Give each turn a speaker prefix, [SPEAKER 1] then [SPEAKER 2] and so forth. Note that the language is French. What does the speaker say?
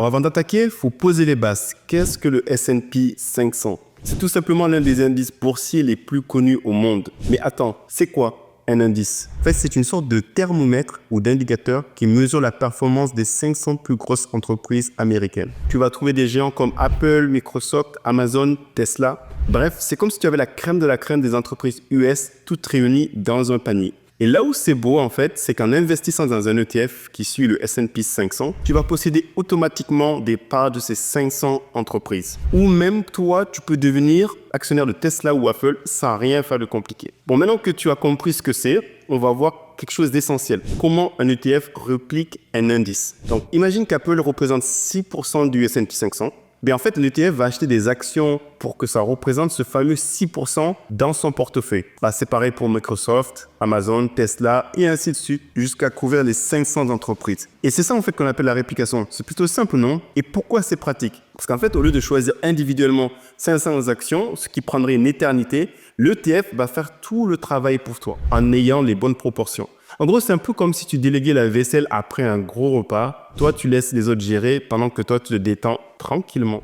[SPEAKER 1] Alors avant d'attaquer, il faut poser les bases. Qu'est-ce que le S&P 500? C'est tout simplement l'un des indices boursiers les plus connus au monde. Mais attends, c'est quoi un indice? En fait, c'est une sorte de thermomètre ou d'indicateur qui mesure la performance des 500 plus grosses entreprises américaines. Tu vas trouver des géants comme Apple, Microsoft, Amazon, Tesla. Bref, c'est comme si tu avais la crème de la crème des entreprises US toutes réunies dans un panier. Et là où c'est beau, en fait, c'est qu'en investissant dans un ETF qui suit le S&P 500, tu vas posséder automatiquement des parts de ces 500 entreprises. Ou même toi, tu peux devenir actionnaire de Tesla ou Apple sans rien faire de compliqué. Bon, maintenant que tu as compris ce que c'est, on va voir quelque chose d'essentiel. Comment un ETF replique un indice. Donc, imagine qu'Apple représente 6% du S&P 500. En fait, l'ETF va acheter des actions pour que ça représente ce fameux 6% dans son portefeuille. C'est pareil pour Microsoft, Amazon, Tesla et ainsi de suite jusqu'à couvrir les 500 entreprises. Et c'est ça en fait qu'on appelle la réplication. C'est plutôt simple, non? Et pourquoi c'est pratique? Parce qu'en fait, au lieu de choisir individuellement 500 actions, ce qui prendrait une éternité, l'ETF va faire tout le travail pour toi en ayant les bonnes proportions. En gros, c'est un peu comme si tu déléguais la vaisselle après un gros repas. Toi, tu laisses les autres gérer pendant que toi, tu te détends tranquillement.